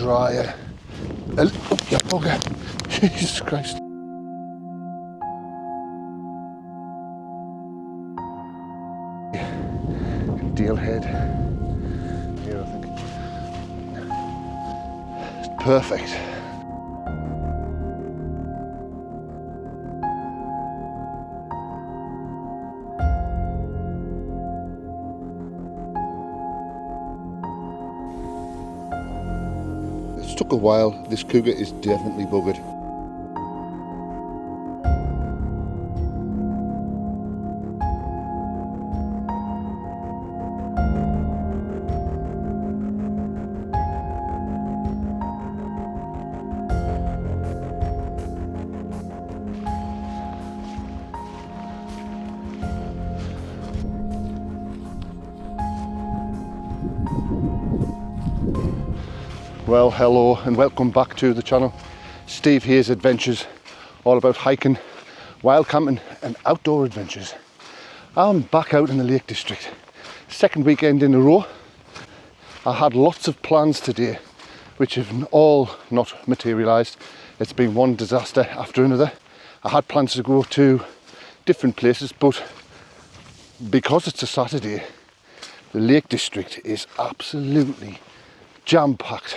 drier. Oh, yeah, bugger. Jesus Christ. Dealhead here, I think. It's perfect. It's took a while. This cougar is definitely buggered. Well, hello and welcome back to the channel. Steve here's adventures, all about hiking, wild camping and outdoor adventures. I'm back out in the Lake District, second weekend in a row. I had lots of plans today which have all not materialised. It's been one disaster after another. I had plans to go to different places, but because it's a Saturday, the Lake District is absolutely jam-packed.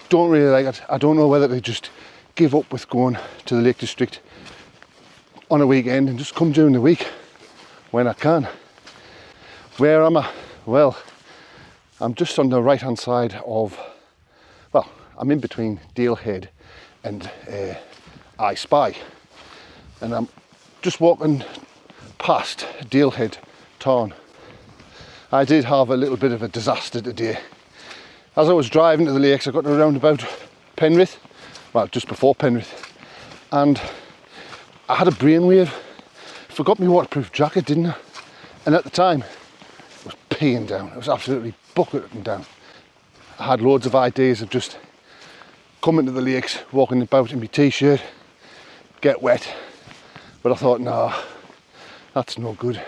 Don't really like it. I don't know whether to just give up with going to the Lake District on a weekend and just come during the week when I can. Where am I? Well, I'm just on the right hand side of, well, I'm in between Dalehead and I Spy, and I'm just walking past Dalehead Tarn. I did have a little bit of a disaster today. As I was driving to the lakes, I got to around about Penrith, well, just before Penrith, and I had a brainwave. Forgot my waterproof jacket, didn't I? And at the time, it was peeing down. It was absolutely bucketing down. I had loads of ideas of just coming to the lakes, walking about in my t-shirt, get wet, but I thought, nah, that's no good.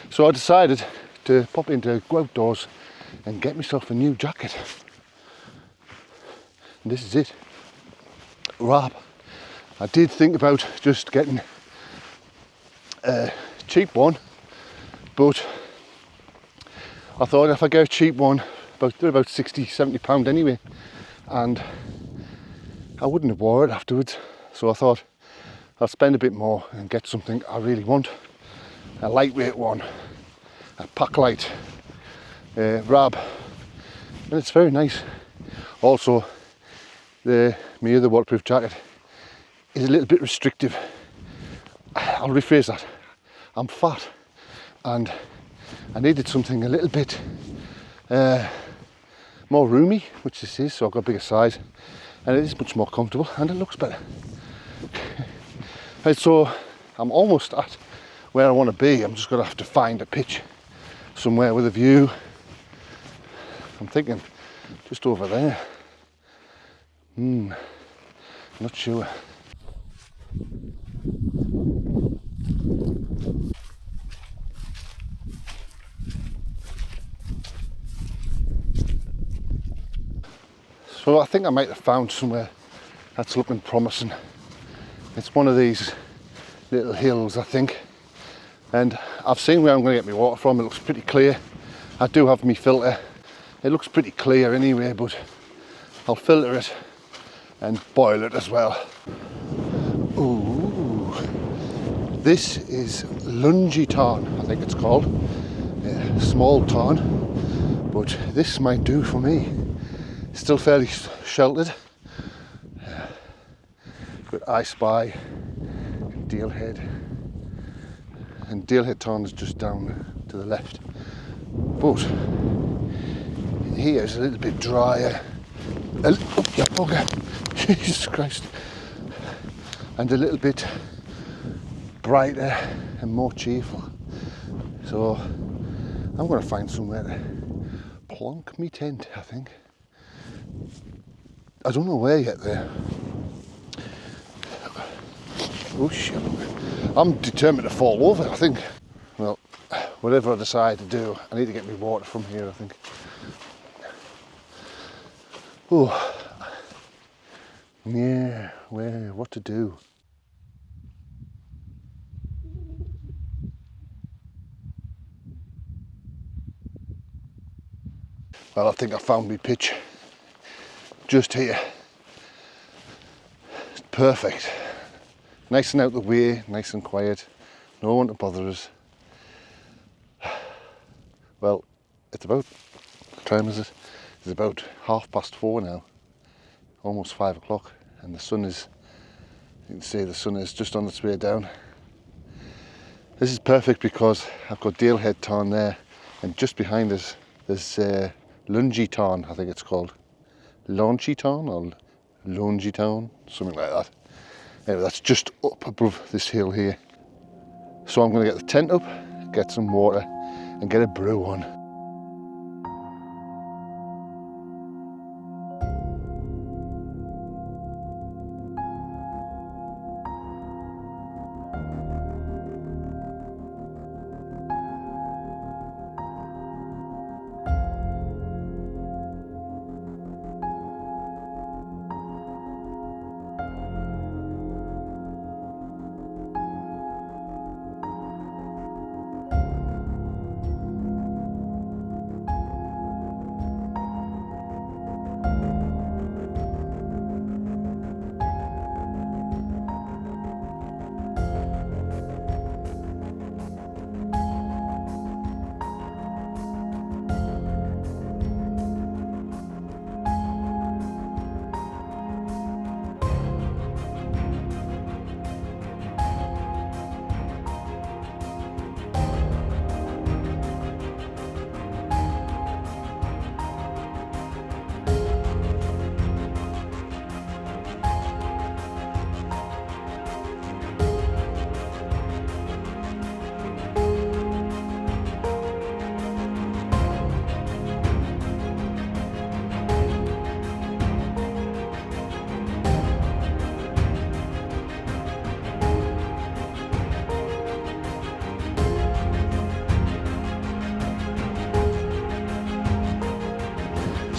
So I decided to pop into Go Outdoors and get myself a new jacket. And this is it. Rab. I did think about just getting a cheap one, but I thought if I get a cheap one, they're about 60, 70 pound anyway, and I wouldn't have wore it afterwards. So I thought I'll spend a bit more and get something I really want. A lightweight one, a Paclite Rab, and it's very nice. Also, my other waterproof jacket is a little bit restrictive. I'll rephrase that. I'm fat and I needed something a little bit more roomy, which this is, so I've got a bigger size, and it is much more comfortable and it looks better. And so I'm almost at where I want to be. I'm just going to have to find a pitch somewhere with a view. I'm thinking just over there. Not sure. So I think I might have found somewhere that's looking promising. It's one of these little hills, I think, and I've seen where I'm going to get my water from. It looks pretty clear. I do have my filter. It looks pretty clear anyway, but I'll filter it and boil it as well. Ooh, this is Lungy Tarn, I think it's called. Small tarn, but this might do for me. Still fairly sheltered. Got I Spy, Dalehead, and Dalehead Tarn is just down to the left. But here is a little bit drier. Oh, yeah, bugger. Jesus Christ. And a little bit brighter and more cheerful. So I'm going to find somewhere to plonk me tent, I think. I don't know where yet there. Oh shit. I'm determined to fall over, I think. Well, whatever I decide to do, I need to get me water from here, I think. Oh. Yeah, where, what to do? Well, I think I found my pitch just here. It's perfect. Nice and out the way, nice and quiet. No one to bother us. Well, it's about, what time is it? It's about 4:30 now. Almost 5 o'clock. And the sun is, you can see the sun is just on its way down. This is perfect because I've got Dalehead Tarn there, and just behind us there's Lungy Tarn, I think it's called. Launchy Tarn or Lungy Tarn, something like that. Anyway, that's just up above this hill here. So I'm going to get the tent up, get some water and get a brew on.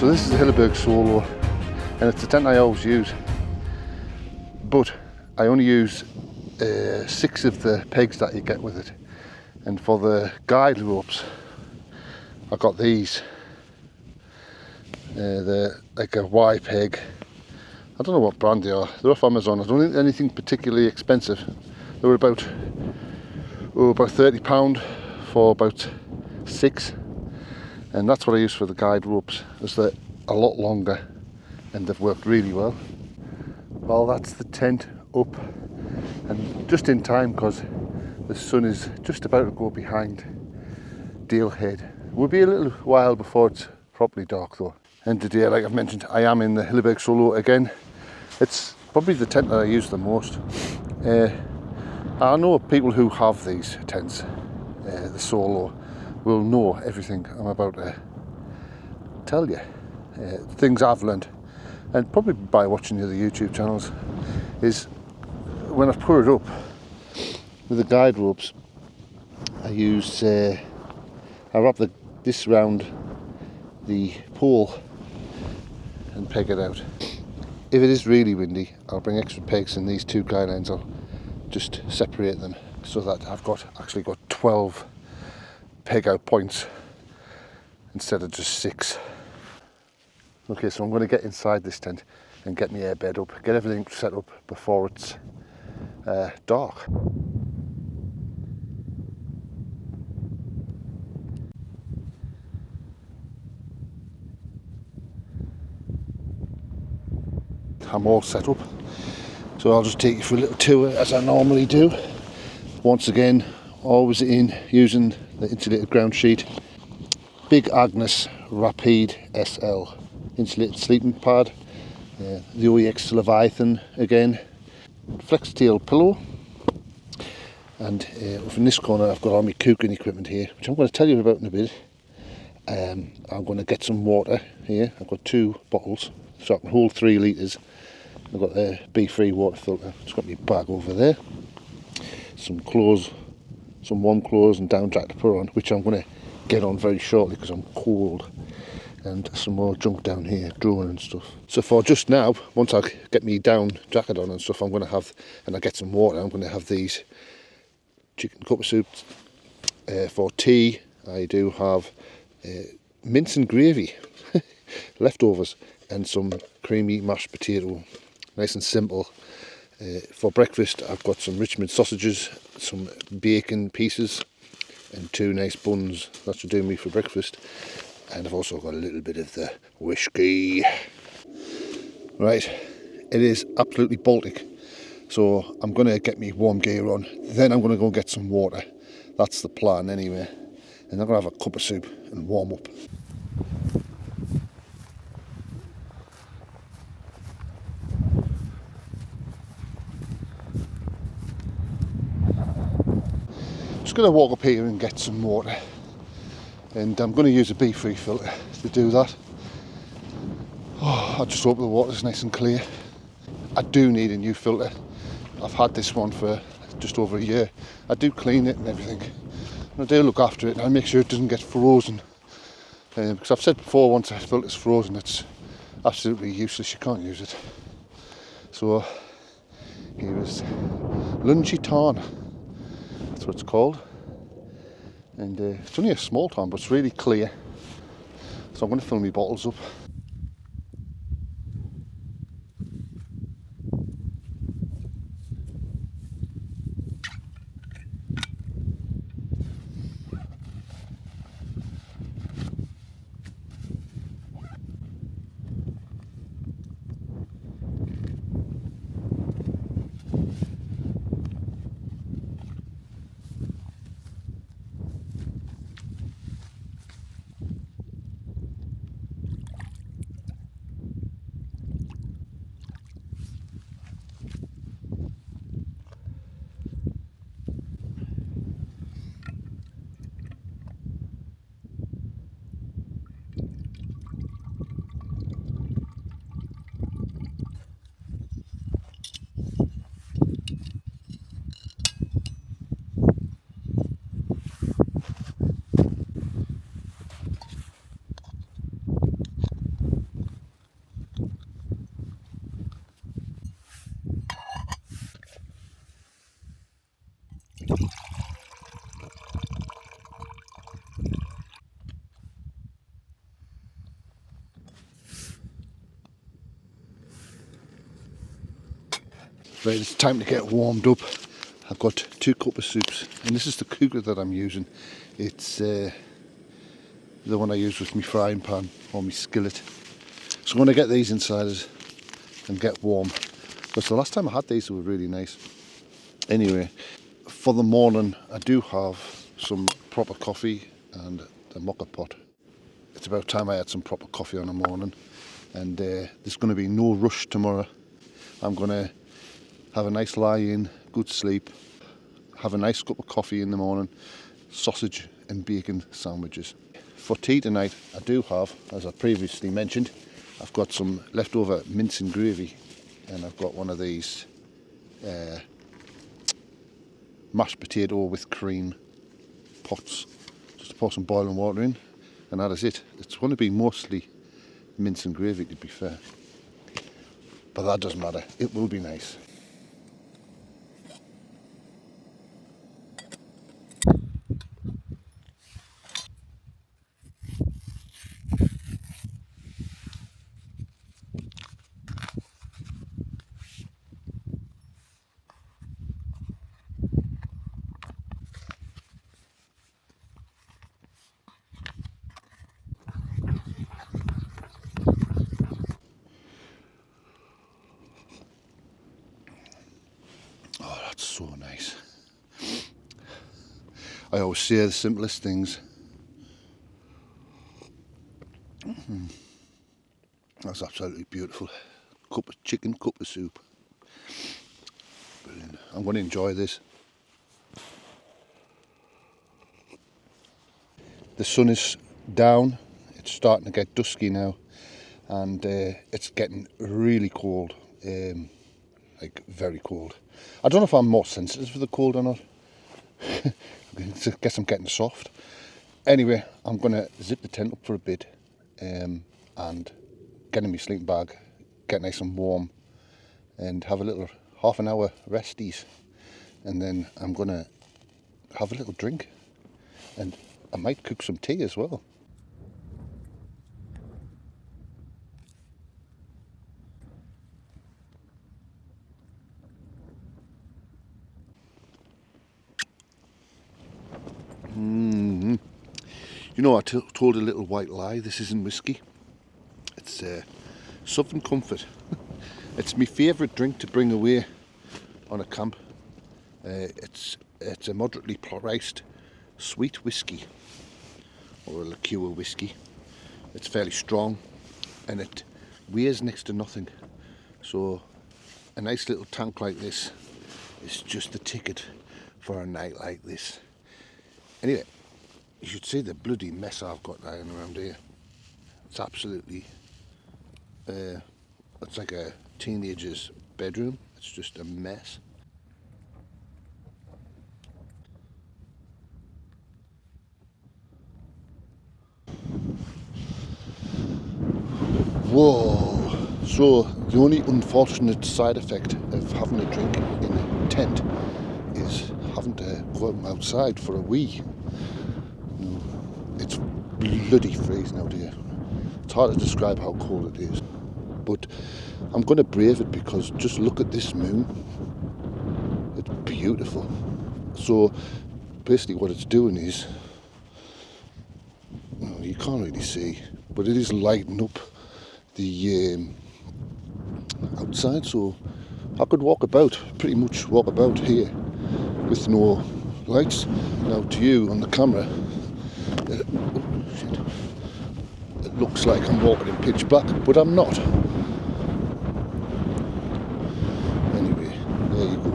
So this is the Hilleberg Solo, and it's the tent I always use, but I only use 6 of the pegs that you get with it. And for the guide ropes, I got these. They're like a Y peg. I don't know what brand they are. They're off Amazon. I don't think anything particularly expensive. They were about £30 for about 6. And that's what I use for the guide ropes, is they're a lot longer and they've worked really well. Well, that's the tent up, and just in time because the sun is just about to go behind Dalehead. It will be a little while before it's properly dark though. And today, like I've mentioned, I am in the Hilleberg Solo again. It's probably the tent that I use the most. I know people who have these tents, the Solo, will know everything I'm about to tell you. Things I've learned, and probably by watching the other YouTube channels, is when I've put it up with the guide ropes, I use, I wrap this round the pole and peg it out. If it is really windy, I'll bring extra pegs, and these 2 guide lines I'll just separate them so that I've actually got 12 peg out points instead of just 6. Okay, so I'm going to get inside this tent and get my airbed up, get everything set up before it's dark. I'm all set up, so I'll just take you for a little tour as I normally do. Once again, always using the insulated ground sheet. Big Agnes Rapide SL insulated sleeping pad. The OEX Leviathan again. Flextail pillow. And from this corner I've got all my cooking equipment here, which I'm going to tell you about in a bit. I'm going to get some water here. I've got 2 bottles, so I can hold 3 litres. I've got the Be-Free water filter. Just got my bag over there. Some clothes, some warm clothes and down jacket to put on, which I'm going to get on very shortly because I'm cold. and some more junk down here, drawing and stuff. So for just now, once I get me down jacket on and stuff, I'm going to have, and I get some water, I'm going to have these chicken cup of soups. For tea, I do have mince and gravy, leftovers, and some creamy mashed potato, nice and simple. For breakfast, I've got some Richmond sausages, some bacon pieces, and 2 nice buns. That should do me for breakfast. And I've also got a little bit of the whiskey. Right, it is absolutely Baltic. So I'm going to get me warm gear on. Then I'm going to go get some water. That's the plan anyway. And I'm going to have a cup of soup and warm up. Just going to walk up here and get some water. And I'm going to use a BeFree filter to do that. Oh, I just hope the water's nice and clear. I do need a new filter. I've had this one for just over a year. I do clean it and everything. And I do look after it and I make sure it doesn't get frozen. Because I've said before, once a filter's frozen, it's absolutely useless. You can't use it. So here is Lungy Tarn. That's what it's called. And it's only a small tarn, but it's really clear. So I'm going to fill my bottles up. Right, it's time to get warmed up. I've got 2 cups of soups, and this is the cooker that I'm using. It's the one I use with my frying pan or my skillet. So I'm going to get these insiders and get warm. Because the last time I had these, they were really nice. Anyway, for the morning, I do have some proper coffee and a mocha pot. It's about time I had some proper coffee on the morning. And there's going to be no rush tomorrow. I'm going to have a nice lie in, good sleep, have a nice cup of coffee in the morning, sausage and bacon sandwiches. For tea tonight, I do have, as I previously mentioned, I've got some leftover mince and gravy, and I've got one of these mashed potato with cream pots. Just to pour some boiling water in, and that is it. It's going to be mostly mince and gravy, to be fair, but that doesn't matter. It will be nice. That's so nice. I always say the simplest things. That's absolutely beautiful. Cup of chicken, cup of soup. Brilliant. I'm going to enjoy this. The sun is down. It's starting to get dusky now, and it's getting really cold. Like very cold. I don't know if I'm more sensitive for the cold or not. I guess I'm getting soft. Anyway, I'm going to zip the tent up for a bit and get in my sleeping bag, get nice and warm, and have a little half an hour resties, and then I'm gonna have a little drink, and I might cook some tea as well. You know, I told a little white lie. This isn't whiskey. It's Southern Comfort. It's my favourite drink to bring away on a camp. It's a moderately priced sweet whiskey, or a liqueur whiskey. It's fairly strong, and it weighs next to nothing. So a nice little tank like this is just the ticket for a night like this. Anyway, you should see the bloody mess I've got lying around here. It's absolutely, it's like a teenager's bedroom. It's just a mess. Whoa! So the only unfortunate side effect of having a drink in a tent is having to go outside for a wee. It's bloody freezing out here. It's hard to describe how cold it is, but I'm going to brave it because just look at this moon. It's beautiful. So basically what it's doing is, well, you can't really see, but it is lighting up the outside, so I could pretty much walk about here with no lights. Now to you on the camera, it looks like I'm walking in pitch black, but I'm not. Anyway, there you go.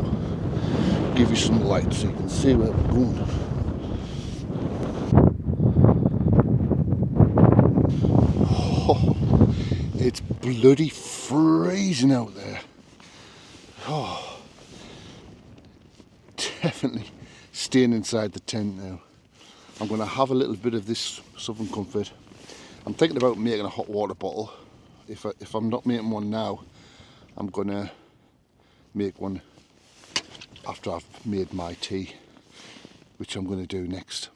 Give you some light so you can see where we're going. Oh, it's bloody freezing out there. Oh, definitely staying inside the tent now. I'm going to have a little bit of this Southern Comfort. I'm thinking about making a hot water bottle. If I'm not making one now, I'm going to make one after I've made my tea, which I'm going to do next.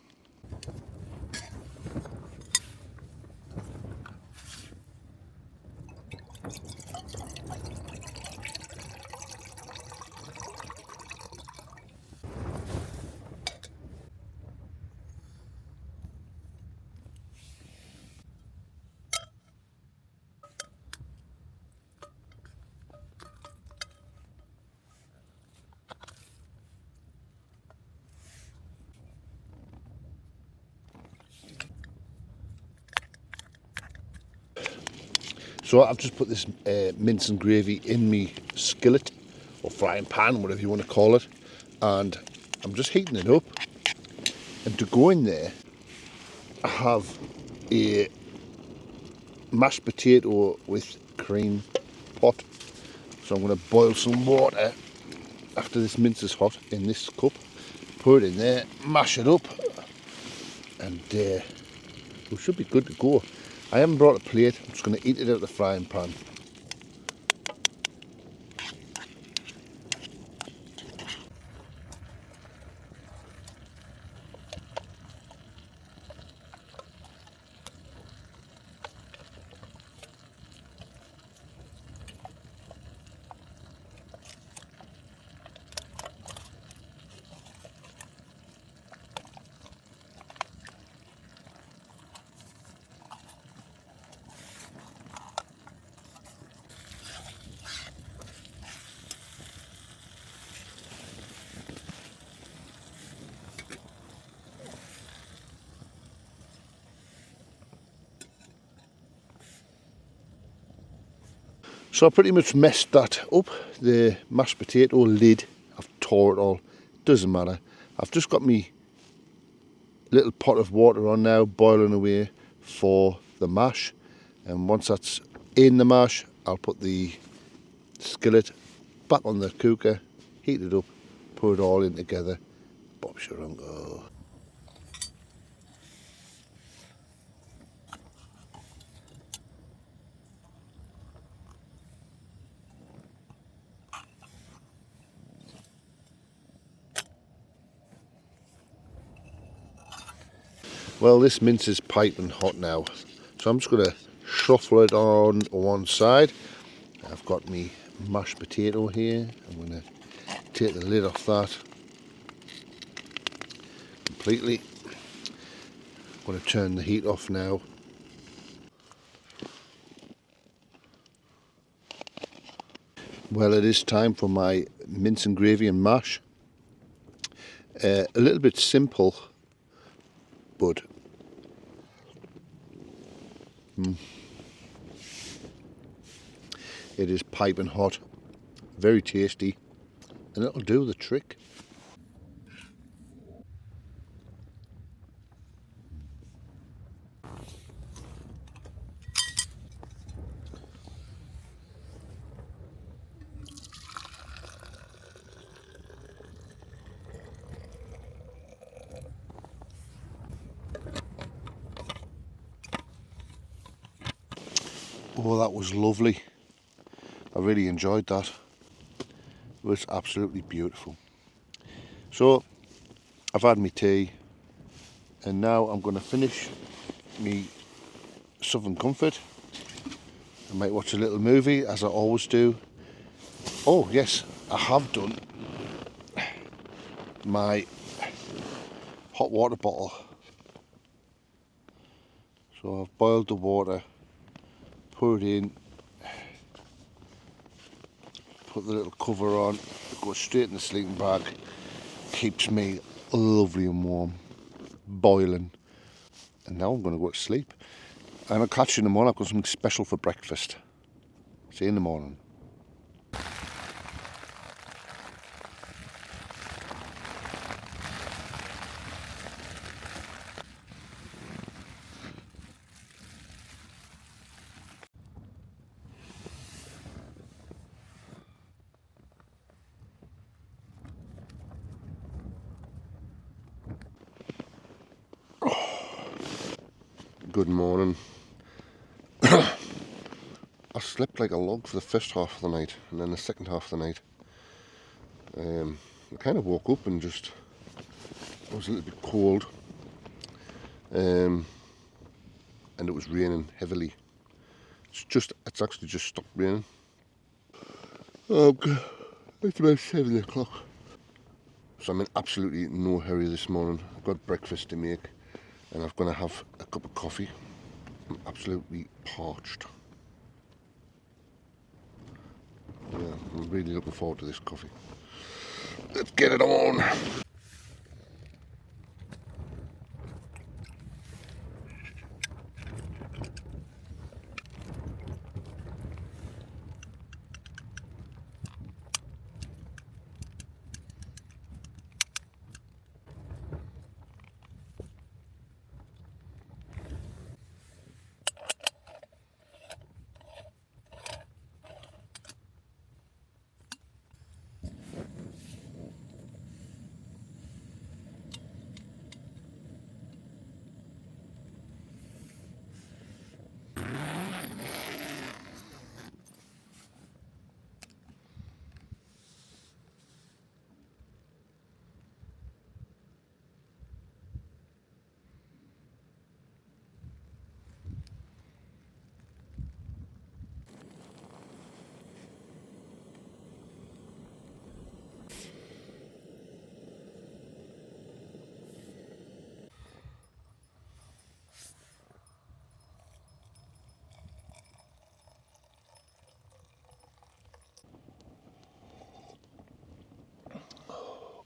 So I've just put this mince and gravy in me skillet, or frying pan, whatever you want to call it, and I'm just heating it up. And to go in there, I have a mashed potato with cream pot. So I'm going to boil some water after this mince is hot in this cup, pour it in there, mash it up, and we should be good to go. I haven't brought a plate, I'm just going to eat it out of the frying pan. So I pretty much messed that up. The mashed potato lid, I've tore it all, doesn't matter. I've just got me little pot of water on now, boiling away for the mash. And once that's in the mash, I'll put the skillet back on the cooker, heat it up, put it all in together. Bob's your uncle. Well, this mince is piping hot now, so I'm just going to shuffle it on one side. I've got me mashed potato here. I'm going to take the lid off that completely. I'm going to turn the heat off now. Well, it is time for my mince and gravy and mash. A little bit simple, but it is piping hot, very tasty, and it'll do the trick. Oh, that was lovely. I really enjoyed that. It was absolutely beautiful. So, I've had my tea, and now I'm going to finish me Southern Comfort. I might watch a little movie, as I always do. Oh yes, I have done my hot water bottle. So I've boiled the water, put it in, put the little cover on, go straight in the sleeping bag. Keeps me lovely and warm, boiling. And now I'm going to go to sleep. And I'll catch you in the morning. I've got something special for breakfast. See you in the morning. Good morning. I slept like a log for the first half of the night, and then the second half of the night, I kind of woke up and just, I was a little bit cold, and it was raining heavily. It's actually just stopped raining. Okay, it's about 7 o'clock. So I'm in absolutely no hurry this morning. I've got breakfast to make, and I'm going to have a cup of coffee. I'm absolutely parched. Yeah, I'm really looking forward to this coffee. Let's get it on.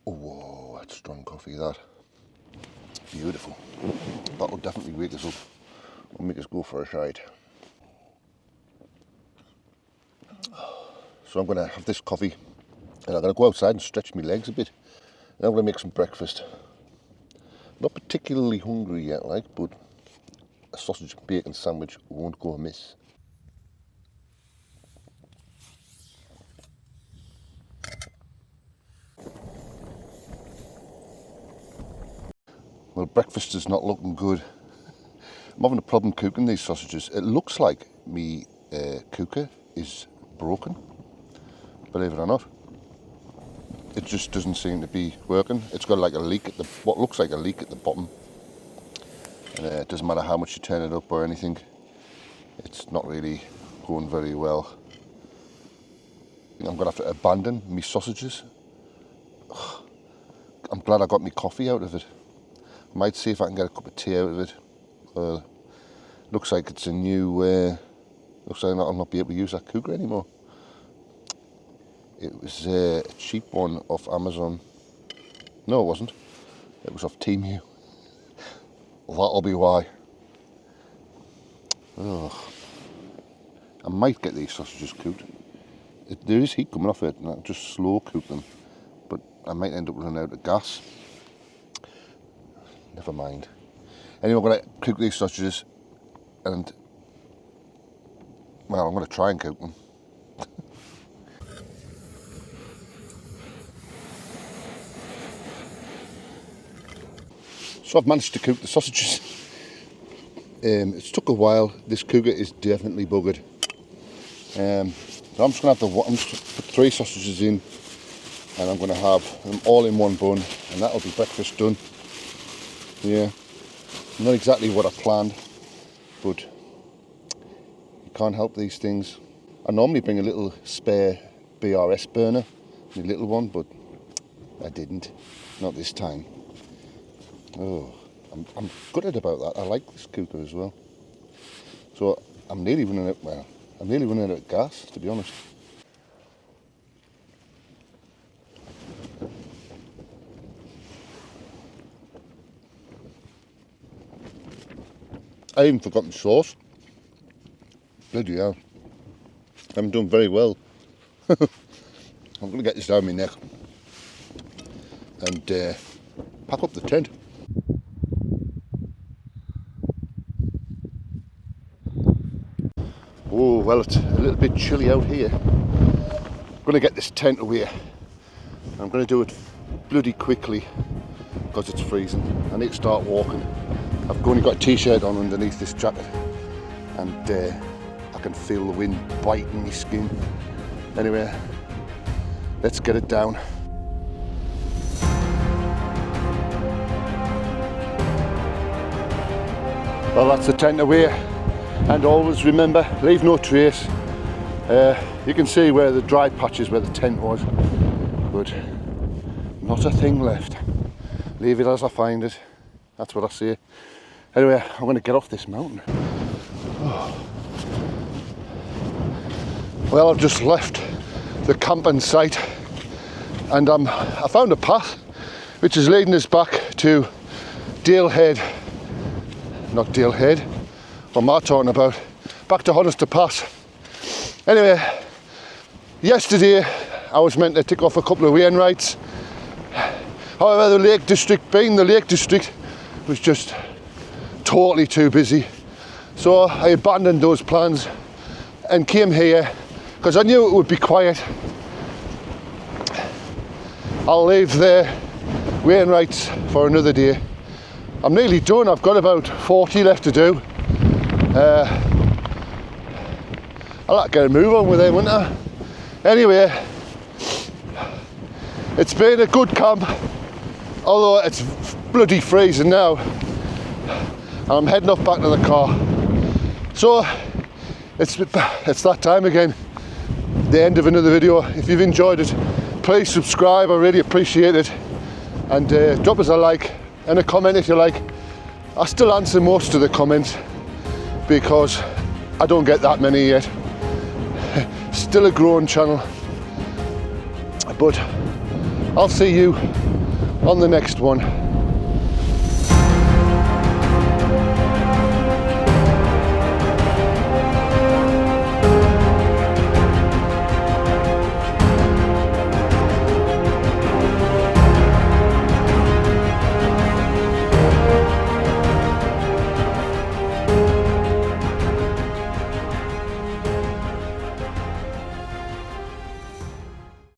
Oh, whoa, that's strong coffee, that. Beautiful. That'll definitely wake us up and make us go for a ride. So I'm going to have this coffee, and I'm going to go outside and stretch my legs a bit. And I'm going to make some breakfast. Not particularly hungry yet, but a sausage and bacon sandwich won't go amiss. Well, breakfast is not looking good. I'm having a problem cooking these sausages. It looks like me cooker is broken, believe it or not. It just doesn't seem to be working. It's got like a leak at what looks like a leak at the bottom. And it doesn't matter how much you turn it up or anything, it's not really going very well. I think I'm going to have to abandon my sausages. I'm glad I got my coffee out of it. I might see if I can get a cup of tea out of it. Looks like it's a new, looks like I'll not be able to use that cooker anymore. It was a cheap one off Amazon. No, it wasn't. It was off Temu. That'll be why. Ugh. I might get these sausages cooked. There is heat coming off it, and I'll just slow cook them. But I might end up running out of gas. Never mind. Anyway, I'm going to cook these sausages, and well, I'm going to try and cook them. So I've managed to cook the sausages. It's took a while. This cooker is definitely buggered. So I'm just going to have I'm just put 3 sausages in, and I'm going to have them all in one bun, and that'll be breakfast done. Yeah, not exactly what I planned, but you can't help these things. I normally bring a little spare BRS burner, a little one, but I didn't. Not this time. Oh, I'm gutted about that. I like this cooker as well. So I'm nearly running out. Well, I'm nearly running out of gas, to be honest. I even forgot my sauce. Bloody hell. I'm doing very well. I'm going to get this down my neck and pack up the tent. Oh, well, it's a little bit chilly out here. I'm going to get this tent away. I'm going to do it bloody quickly because it's freezing. I need to start walking. I've only got a t-shirt on underneath this jacket, and I can feel the wind biting my skin. Anyway, let's get it down. Well, that's the tent away. And always remember, leave no trace. You can see where the dry patches where the tent was, but not a thing left. Leave it as I find it. That's what I say. Anyway, I'm going to get off this mountain. Oh. Well, I've just left the camping site, and I found a path which is leading us back to Dale Head. Not Dale Head. What am I talking about? Back to Honister Pass. Anyway, yesterday I was meant to tick off a couple of Wainwrights. However, the Lake District, being the Lake District, was just totally too busy. So I abandoned those plans and came here because I knew it would be quiet. I'll leave the Wainwrights for another day. I'm nearly done. I've got about 40 left to do. I'll have to get a move on with them, wouldn't I? Anyway, it's been a good camp, although it's bloody freezing now. And I'm heading off back to the car. So, it's that time again. The end of another video. If you've enjoyed it, please subscribe. I really appreciate it. And drop us a like and a comment if you like. I still answer most of the comments, because I don't get that many yet. Still a growing channel, but I'll see you on the next one.